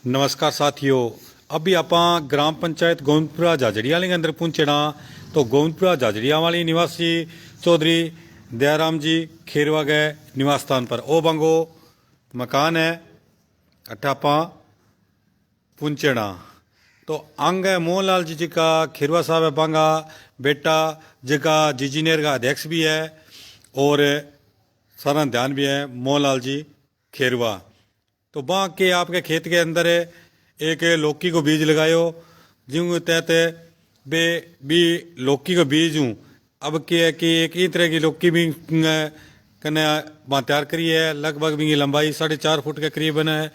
नमस्कार साथियों। अभी आप ग्राम पंचायत गोविंदपुरा झाझड़िया के अंदर पहुंचना तो गोविंदपुरा झाझड़िया वाली निवासी चौधरी दयाराम जी खेरवा गए निवास स्थान पर ओ बंगो मकान है। अठ आप पहुंचना तो अंग है मोहनलाल जी का खेरवा साहब है बांगा बेटा जगह जीजीनेर का अध्यक्ष भी है और सारा ध्यान भी है मोहनलाल जी खेरवा। तो वहाँ के आपके खेत के अंदर एक लौकी को बीज लगायो जिन तहत बे भी लौकी को बीज हूँ। अब क्या है कि एक ही तरह की लौकी भी कने वहाँ तैयार करी है, लगभग भी लंबाई 4.5 फुट के करीबन है।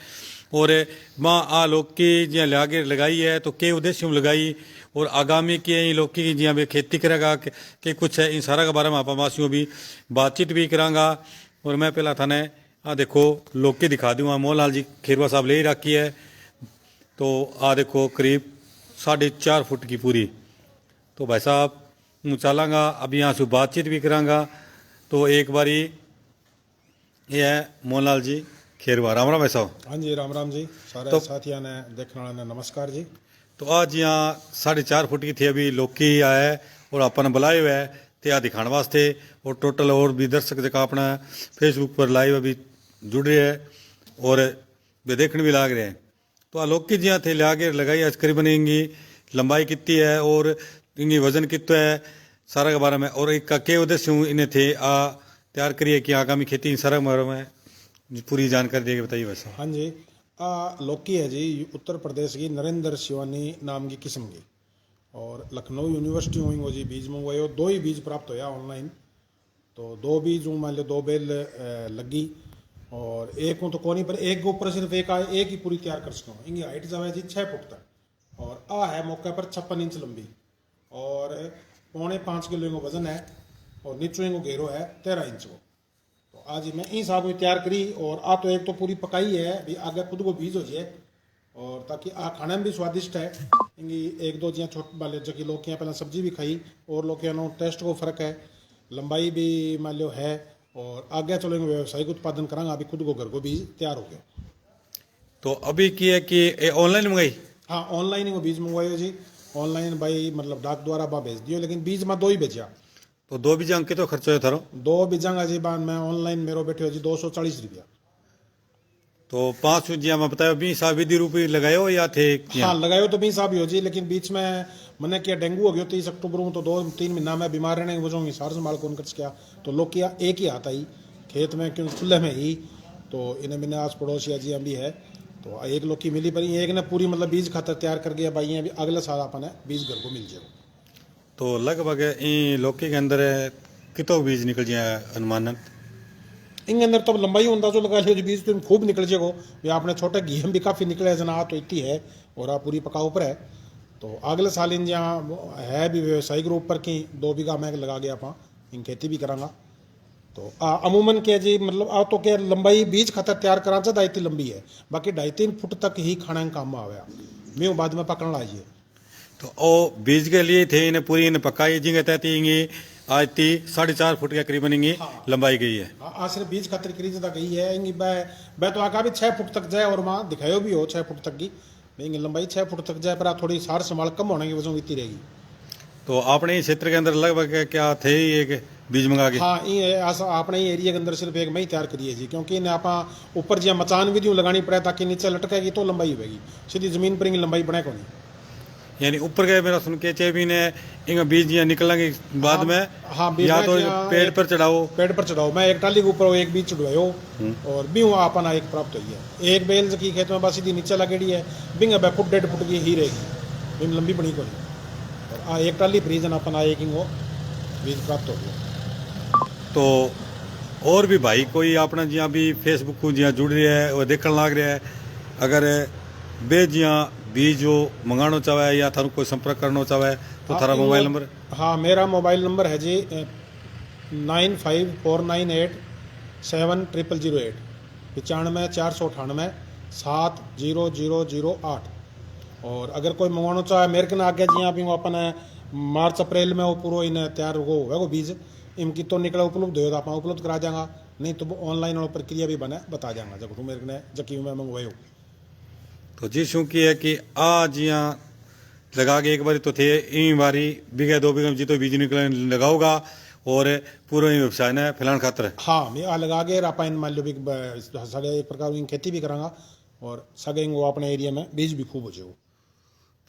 और वहाँ आ लौकी जिया लागे लगाई है तो के उद्देश्य में लगाई और आगामी की लौकी की जिया खेती करेगा कि कुछ है इन सारा के बारे में आप वासियों भी बातचीत भी करांगा। और मैं पहला थाने आ देखो लौकी दिखा दूँ, मोहनलाल जी खेरवा साहब ले ही रखी है। तो आ देखो करीब 4.5 फुट की पूरी। तो भाई साहब मैं चलांगा अभी यहाँ से बातचीत भी करांगा। तो एक बारी ये है मोहनलाल जी खेरवा। राम राम भाई साहब। हाँ जी राम राम जी सारे तो साथियों ने देखने वाले ने नमस्कार जी। तो आज यहाँ 4.5 फुट की थी अभी लौकी आया है और अपन बुलाए हुए है ते दिखाने वास्ते। और टोटल और भी दर्शक जगह अपना फेसबुक पर लाइव अभी जुड़ रहे हैं और वे देखने भी लाग रहे हैं। तो आ लौकी जिया थे लागे लगाई आज करीबन इनकी लंबाई कितनी है और इनकी वजन कितना है सारा के बारे में और एक का के उद्देश्य इन्हें थे आ तैयार करिए कि आगामी खेती इन सारा के बारे में पूरी जानकारी देके बताइए वैसा। हाँ जी लौकी है जी उत्तर प्रदेश की नरेंद्र शिवानी नाम की किस्म की और लखनऊ यूनिवर्सिटी हुई वो जी बीज मंगवाए 2 ही बीज प्राप्त होया ऑनलाइन। तो 2 बीज मान लो 2 बेल लगी और एक हूँ तो कोनी पर एक के ऊपर सिर्फ एक आए एक ही पूरी तैयार कर सकूँ। इनकी हाइट जावे जी 6 फुट तक और आ है मौके पर 56 इंच लंबी और 4.5 किलो इनको वजन है और नीचों इनको घेरो है 13 इंच को। तो आज मैं इन साहब तैयार करी और आ तो एक तो पूरी पकाई है भी आगे खुद को बीज हो जाए और ताकि आ खाने में भी स्वादिष्ट है। इनकी 1-2 जिया छोटे वाले जबकि लौकियाँ पहले सब्जी भी खाई और लौकियाँ टेस्ट को फर्क है, लंबाई भी मान लो है और आगे चलो व्यावसायिक उत्पादन करांगा। अभी खुद को घर को बीज तैयार हो गया। तो अभी की है कि ऑनलाइन मंगाई? हाँ ऑनलाइन ही बीज मंगवाए जी। ऑनलाइन भाई मतलब डाक द्वारा बा भेज दियो लेकिन बीज में 2 ही भेजा। तो 2 बीजा अंक तो खर्चा है थारो? 2 बीजांगा जी बान मैं ऑनलाइन मेरो बैठे हो जी 240 रुपया। तो 5 जिया मैं बताया 20 लगायो या थे? हाँ लगायो तो 20 ही हो जी लेकिन बीच में मैंने क्या डेंगू हो गया 30 अक्टूबर में तो 2-3 महीना में बीमार रहने की वजह से सार संभाल कौन कर क्या। तो लोग किया एक ही आता ही खेत में क्योंकि खुले में ही तो इन्हें मैंने आस पड़ोस या जी भी है तो एक लोग की मिली पर एक ने पूरी मतलब बीज खातर तैयार कर गया भाई अभी अगले साल अपन बीज घर को मिल जाएगा। तो लगभग इन लौकी के अंदर कितो बीज निकल जाए अनुमानत? इनके अंदर तो लंबाई अंदाजो लगा लियो बीज तो खूब निकल जाएगा। ये आपने छोटे घी भी काफ़ी निकले जना तो इतनी है और आप पूरी पका ऊपर है। तो अगले साल इन जहाँ है भी व्यवसायिक रूप पर कि 2 बीघा मैं लगा गया आप इन खेती भी करांगा। तो अमूमन क्या जी मतलब आ तो क्या लंबाई बीज खातर तैयार करा चाहे इतनी लंबी है बाकी 2.5-3 फुट तक ही खाने का काम आया मैं बाद में पकड़ लाइए। तो ओ बीज के लिए थे इन्हें पूरी इन्हें पकाई जिंगे तहती इंगी आज 4.5 फुट के करीबन इंगी लंबाई गई है। हाँ सिर्फ बीज खातर करी ज्यादा गई है इंगी बै तो आका भी 6 फुट तक जाए और वहाँ दिखायो भी हो 6 फुट तक की इंगी लंबाई 6 फुट तक जाए पर थोड़ी सार संभाल कम होने की वजह से इतनी रहेगी। तो अपने क्षेत्र के अंदर लगभग क्या थे एक बीज मंगा के? हाँ ये अपने ही एरिया के अंदर सिर्फ एक मैं ही तैयार करिए जी क्योंकि इन्हें आप ऊपर जिया मचान विधि लगानी पड़े ताकि नीचे लटकेगी तो लंबाई होगी सीधी जमीन पर इनकी लंबाई बने को नहीं। यानी ऊपर गए मेरा सुन के चे भी ने इंगा बीज जिया निकलेंगे बाद में? हाँ या तो पेड़ पर चढ़ाओ मैं एक टाली के ऊपर एक बीज चढ़वायो और भी वहाँ अपना एक प्राप्त हुई है। एक बेल की खेत में बस सीधी नीचे लगेड़ी है बिंग 1 फुट 1.5 फुट की ही रहेगी बिंग लंबी बनी को नहीं और एक टाली फ्रीजन अपना एक इंगो बीज प्राप्त हो गया। तो और भी भाई कोई अपना जिया भी फेसबुक को जिया जुड़ रहा है और देखने लग रहा है अगर बे जिया बीज जो मंगाना चाहे या थारू कोई संपर्क करना चाहे तो थारा मोबाइल नंबर? हाँ मेरा मोबाइल नंबर है जी 9549870008 9548970008। और अगर कोई मंगवाना चाहे मेरे के आगे जी अभी वो अपन मार्च अप्रैल में वो पूरा इन तैयार वो बीज इनकी तो निकला उपलब्ध हो तो आप उपलब्ध करा जाएगा नहीं तो ऑनलाइन और प्रक्रिया भी बने बता जाएगा जब मेरे ने जबकि मैं मंगवाई। तो जी शू की है कि आज यहाँ लगा के एक बारी तो थे इन बारी बीघे 2 बीघे में जी तो बीज निकल लगाओगा और पूरा ही व्यवसाय ने फैलाने खातर। हाँ मैं आ लगा के आप इन मान लो भी सगे एक प्रकार की खेती भी करांगा और सगे वो अपने एरिया में बीज भी खूब हो जाए।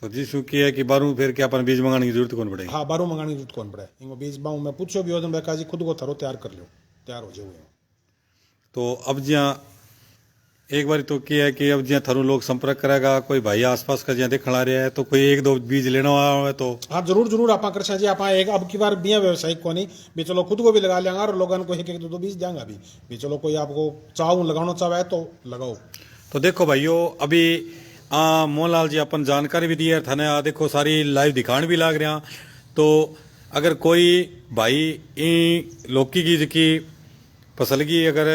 तो जी शू की है कि बारू फिर क्या अपन बीज मंगाने की जरूरत कौन पड़ेगी। हाँ बारू मंगाने की जरूरत कौन पड़े इनको बीज बाऊ मैं पूछो भी हो तो जी खुद को थरो तैयार कर लो तैयार हो जाओ। तो अब जहाँ एक बार तो क्या है कि अब जहाँ थारू लोग संपर्क करेगा कोई भाई आसपास का जहाँ देखना आ रहा है तो कोई 1-2 बीज लेना है तो हाँ जरूर जरूर आप कर जी आप एक अब की बार बिया व्यवसायिक को नहीं भी चलो खुद को भी लगा लेंगे और लोगों को एक एक दो बीज देंगे भी चलो कोई आपको चाहूँ लगाना चाहे तो लगाओ। तो देखो भाइयों अभी मोहनलाल जी अपन जानकारी भी दी है थाने देखो सारी लाइव दिखाने भी लाग रहा। तो अगर कोई भाई इन लौकी की फसल की अगर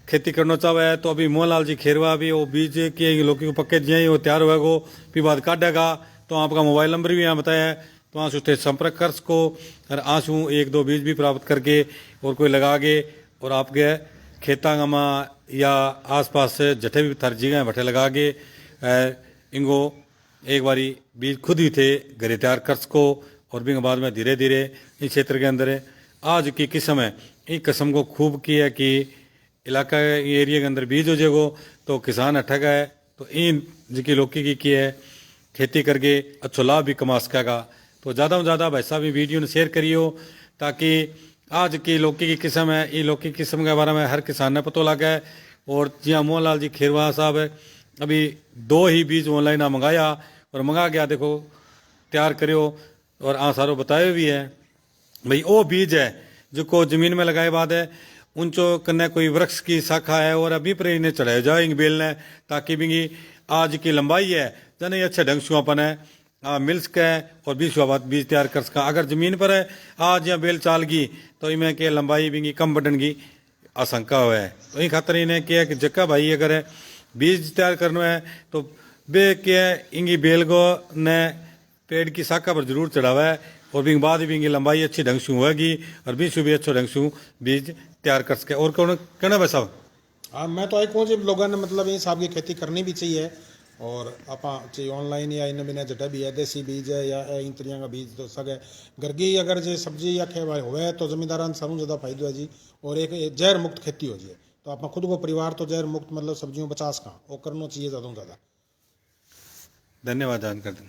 खेती करना चाहे तो अभी मोहनलाल जी खेरवा भी वो बीज की लौकी को पक्के जिये वो तैयार होगा फिर बाद काटेगा तो आपका मोबाइल नंबर भी यहाँ बताया है तो आंसू उससे संपर्क कर सको और आंसू 1-2 बीज भी प्राप्त करके और कोई लगा के और आपके खेता में या आसपास जठे भी थर जगह भट्टे लगा के इनको एक बारी बीज खुद ही थे घरे तैयार कर सको और भी बाद में धीरे धीरे इस क्षेत्र के अंदर आज की किस्म है इस किस्म को खूब की है कि इलाका एरिया के अंदर बीज हो जाएगो तो किसान अटक है तो इन जिकी लौकी की है खेती करके अच्छो लाभ भी कमा सकेगा। तो ज़्यादा से ज़्यादा भाई साहब वीडियो ने शेयर करियो ताकि आज की लौकी की किस्म है ये लौकी की किस्म के बारे में हर किसान ने पता लगा है। और जिया मोहनलाल जी खेरवा साहब अभी 2 ही बीज ऑनलाइन मंगाया और मंगा गया देखो तैयार करियो और सारो बताए भी है भाई वो बीज है जो को जमीन में लगाए बाद है उनचो कन्ने कोई वृक्ष की शाखा है और अभी पर इन्हें चढ़ाए जाएंगे बेल ने ताकि भी आज की लंबाई है जने अच्छे ढंग से अपन है मिल सके और 20 बाद बीज तैयार कर सका। अगर जमीन पर है आज या बेल चाल गई तो इनमें के लंबाई भी कम बढ़न की आशंका हुआ है। तो इन खातर इन्हें क्या कि जक्का भाई अगर बीज तैयार करना है तो बे क्या इंगी बेल को ने पेड़ की शाखा पर जरूर चढ़ावा है और भी बाद भी लंबाई अच्छी ढंग से होगी और बीज भी अच्छे ढंग से बीज तैयार कर सके। और कौन कहना भाई साहब। हाँ मैं तो एक जी लोगों ने मतलब इस हिसाब की खेती करनी भी चाहिए और आप चाहिए ऑनलाइन या इन बिना जटा भी है देसी बीज है या इन तरिया का बीज तो सके घर की अगर जो सब्जी या खे भाई होवे तो जमींदारान सारू ज़्यादा फायदो है जी और एक जहर मुक्त खेती हो जाए तो आप खुद को परिवार तो जहर मुक्त मतलब सब्जियों 50 का वो करना चाहिए ज़्यादा से ज़्यादा। धन्यवाद जानकारी।